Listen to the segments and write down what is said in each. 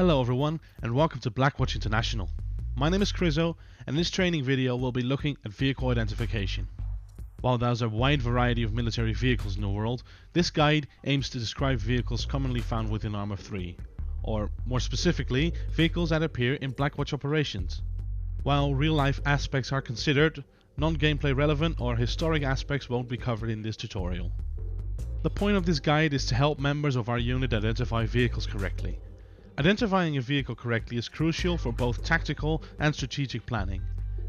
Hello everyone and welcome to Blackwatch International. My name is Chrizzo and in this training video we'll be looking at vehicle identification. While there's a wide variety of military vehicles in the world, this guide aims to describe vehicles commonly found within Arma 3, or more specifically, vehicles that appear in Blackwatch operations. While real-life aspects are considered, non-gameplay relevant or historic aspects won't be covered in this tutorial. The point of this guide is to help members of our unit identify vehicles correctly. Identifying a vehicle correctly is crucial for both tactical and strategic planning.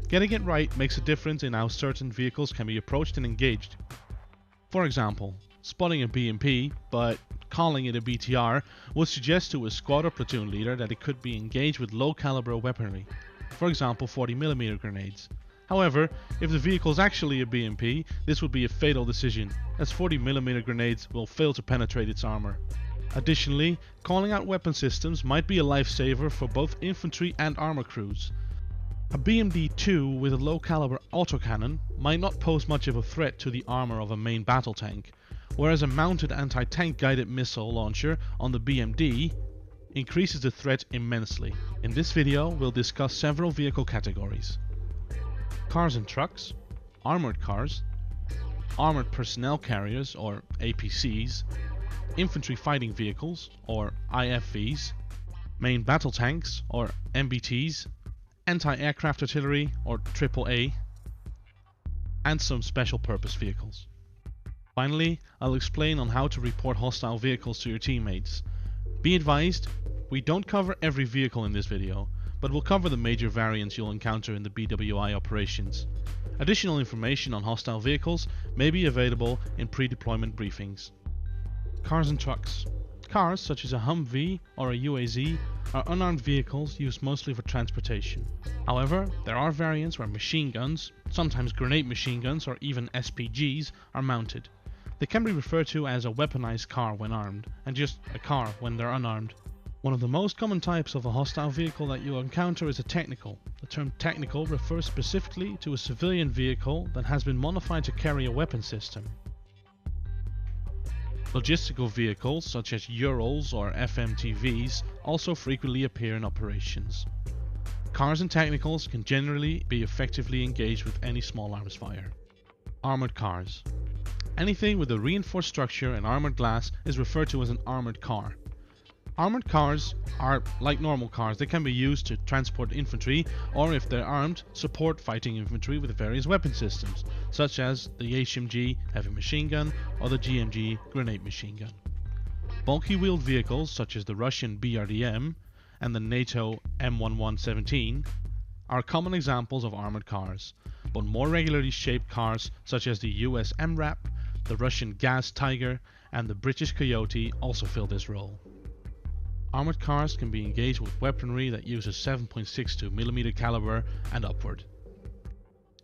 Getting it right makes a difference in how certain vehicles can be approached and engaged. For example, spotting a BMP, but calling it a BTR, would suggest to a squad or platoon leader that it could be engaged with low caliber weaponry, for example 40mm grenades. However, if the vehicle is actually a BMP, this would be a fatal decision, as 40mm grenades will fail to penetrate its armor. Additionally, calling out weapon systems might be a lifesaver for both infantry and armor crews. A BMD-2 with a low caliber autocannon might not pose much of a threat to the armor of a main battle tank, whereas a mounted anti-tank guided missile launcher on the BMD increases the threat immensely. In this video, we'll discuss several vehicle categories: cars and trucks, armored cars, armored personnel carriers or APCs, infantry fighting vehicles or IFVs, main battle tanks or MBTs, anti-aircraft artillery or AAA, and some special purpose vehicles. Finally, I'll explain on how to report hostile vehicles to your teammates. Be advised, we don't cover every vehicle in this video, but we'll cover the major variants you'll encounter in the BWI operations. Additional information on hostile vehicles may be available in pre-deployment briefings. Cars and trucks. Cars, such as a Humvee or a UAZ, are unarmed vehicles used mostly for transportation. However, there are variants where machine guns, sometimes grenade machine guns or even SPGs, are mounted. They can be referred to as a weaponized car when armed, and just a car when they're unarmed. One of the most common types of a hostile vehicle that you'll encounter is a technical. The term technical refers specifically to a civilian vehicle that has been modified to carry a weapon system. Logistical vehicles such as Urals or FMTVs also frequently appear in operations. Cars and technicals can generally be effectively engaged with any small arms fire. Armored cars. Anything with a reinforced structure and armored glass is referred to as an armored car. Armored cars are like normal cars. They can be used to transport infantry, or if they're armed, support fighting infantry with various weapon systems, such as the HMG heavy machine gun or the GMG grenade machine gun. Bulky wheeled vehicles such as the Russian BRDM and the NATO M1117 are common examples of armored cars, but more regularly shaped cars such as the US MRAP, the Russian Gaz Tiger and the British Coyote also fill this role. Armored cars can be engaged with weaponry that uses 7.62mm caliber and upward.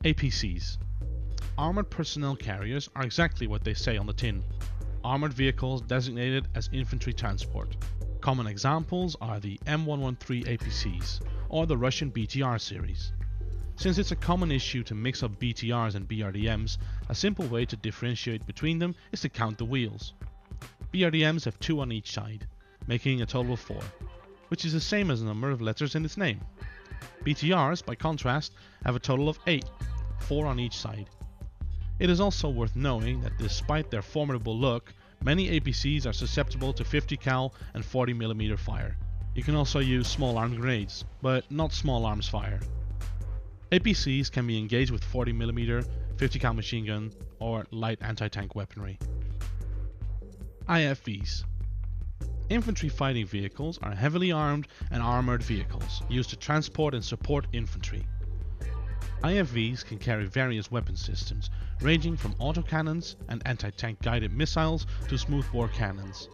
APCs. Armored personnel carriers are exactly what they say on the tin. Armored vehicles designated as infantry transport. Common examples are the M113 APCs or the Russian BTR series. Since it's a common issue to mix up BTRs and BRDMs, a simple way to differentiate between them is to count the wheels. BRDMs have 2 on each side, making a total of 4, which is the same as the number of letters in its name. BTRs, by contrast, have a total of 8, 4 on each side. It is also worth knowing that despite their formidable look, many APCs are susceptible to 50 cal and 40mm fire. You can also use small armed grenades, but not small arms fire. APCs can be engaged with 40mm, 50 cal machine gun, or light anti-tank weaponry. IFVs. Infantry fighting vehicles are heavily armed and armoured vehicles used to transport and support infantry. IFVs can carry various weapon systems, ranging from autocannons and anti-tank guided missiles to smoothbore cannons.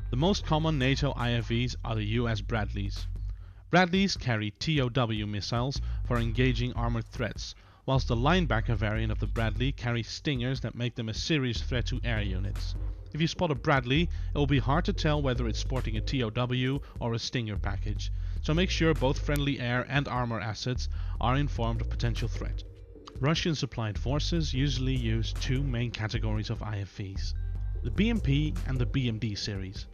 The most common NATO IFVs are the US Bradleys. Bradleys carry TOW missiles for engaging armoured threats, whilst the linebacker variant of the Bradley carries stingers that make them a serious threat to air units. If you spot a Bradley, it will be hard to tell whether it's sporting a TOW or a Stinger package, so make sure both friendly air and armor assets are informed of potential threat. Russian supplied forces usually use 2 main categories of IFVs: the BMP and the BMD series.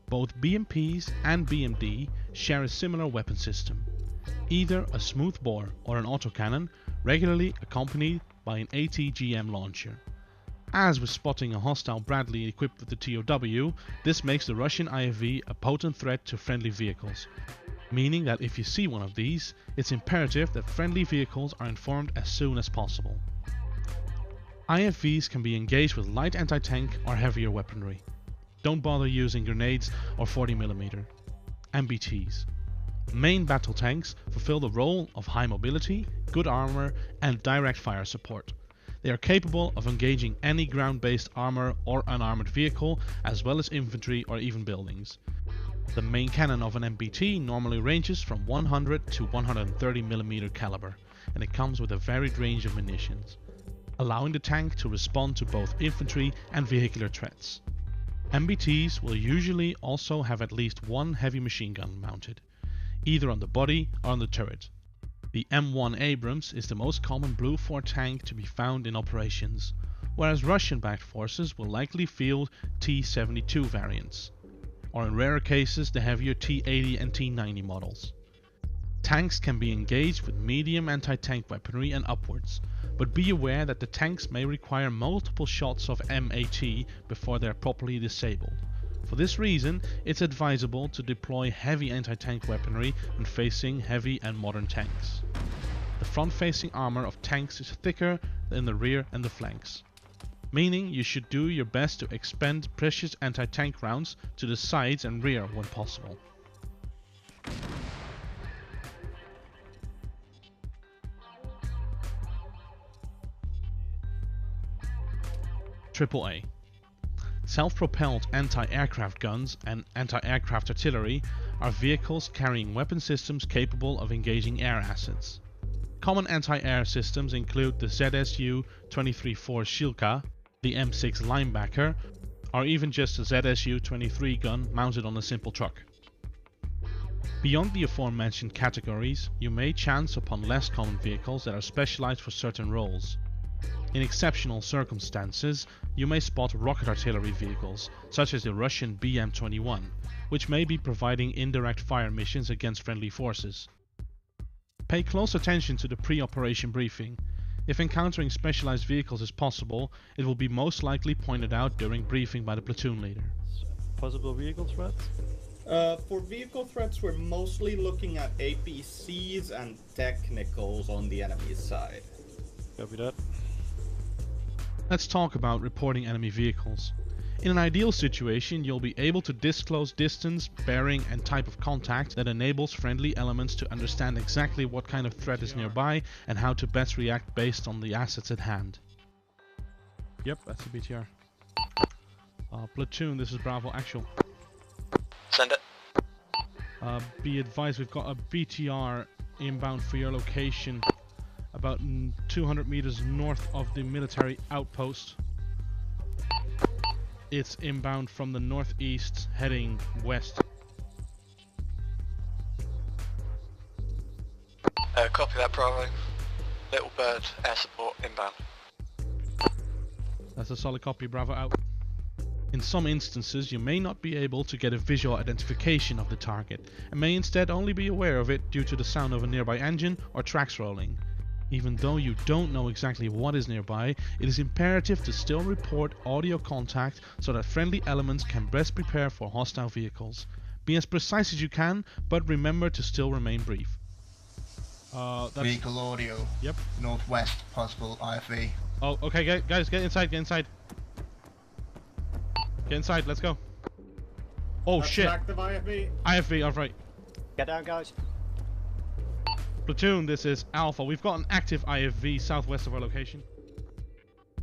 Both BMPs and BMD share a similar weapon system, either a smoothbore or an autocannon, regularly accompanied by an ATGM launcher. As with spotting a hostile Bradley equipped with the TOW, this makes the Russian IFV a potent threat to friendly vehicles, meaning that if you see one of these, it's imperative that friendly vehicles are informed as soon as possible. IFVs can be engaged with light anti-tank or heavier weaponry. Don't bother using grenades or 40mm. MBTs. Main battle tanks fulfill the role of high mobility, good armor and direct fire support. They are capable of engaging any ground-based armor or unarmored vehicle, as well as infantry or even buildings. The main cannon of an MBT normally ranges from 100 to 130mm caliber, and it comes with a varied range of munitions, allowing the tank to respond to both infantry and vehicular threats. MBTs will usually also have at least one heavy machine gun mounted, either on the body or on the turret. The M1 Abrams is the most common Blue 4 tank to be found in operations, whereas Russian-backed forces will likely field T-72 variants, or in rarer cases the heavier T-80 and T-90 models. Tanks can be engaged with medium anti-tank weaponry and upwards, but be aware that the tanks may require multiple shots of MAT before they are properly disabled. For this reason, it's advisable to deploy heavy anti-tank weaponry when facing heavy and modern tanks. The front-facing armor of tanks is thicker than the rear and the flanks, meaning you should do your best to expend precious anti-tank rounds to the sides and rear when possible. AAA. Self-propelled anti-aircraft guns and anti-aircraft artillery are vehicles carrying weapon systems capable of engaging air assets. Common anti-air systems include the ZSU 23-4 Shilka, the M6 Linebacker, or even just a ZSU 23 gun mounted on a simple truck. Beyond the aforementioned categories, you may chance upon less common vehicles that are specialized for certain roles. In exceptional circumstances, you may spot rocket artillery vehicles, such as the Russian BM-21, which may be providing indirect fire missions against friendly forces. Pay close attention to the pre-operation briefing. If encountering specialized vehicles is possible, it will be most likely pointed out during briefing by the platoon leader. Possible vehicle threats? For vehicle threats, we're mostly looking at APCs and technicals on the enemy side. Copy that. Let's talk about reporting enemy vehicles. In an ideal situation, you'll be able to disclose distance, bearing and type of contact that enables friendly elements to understand exactly what kind of threat is nearby and how to best react based on the assets at hand. Yep, that's the BTR. Platoon, this is Bravo Actual. Send it. Be advised, we've got a BTR inbound for your location about 200 meters north of the military outpost. It's inbound from the northeast, heading west. Copy that, Bravo. Little Bird, air support inbound. That's a solid copy, Bravo out. In some instances, you may not be able to get a visual identification of the target, and may instead only be aware of it due to the sound of a nearby engine or tracks rolling. Even though you don't know exactly what is nearby, it is imperative to still report audio contact so that friendly elements can best prepare for hostile vehicles. Be as precise as you can, but remember to still remain brief. Vehicle audio. Yep. Northwest, possible IFV. Oh, okay, guys, get inside, get inside. Get inside, let's go. Oh shit. Active IFV. IFV, alright. Get down, guys. Platoon, this is Alpha. We've got an active IFV southwest of our location.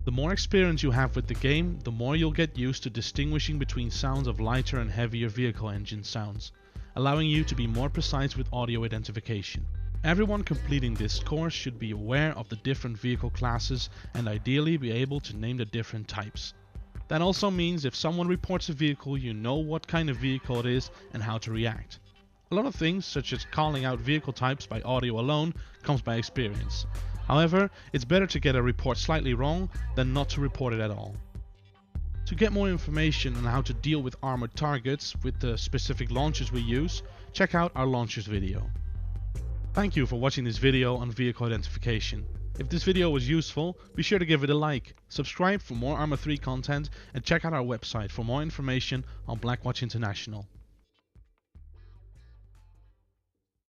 The more experience you have with the game, the more you'll get used to distinguishing between sounds of lighter and heavier vehicle engine sounds, allowing you to be more precise with audio identification. Everyone completing this course should be aware of the different vehicle classes and ideally be able to name the different types. That also means if someone reports a vehicle, you know what kind of vehicle it is and how to react. A lot of things, such as calling out vehicle types by audio alone, comes by experience. However, it's better to get a report slightly wrong than not to report it at all. To get more information on how to deal with armored targets with the specific launchers we use, check out our launchers video. Thank you for watching this video on vehicle identification. If this video was useful, be sure to give it a like, subscribe for more Arma 3 content, and check out our website for more information on Blackwatch International.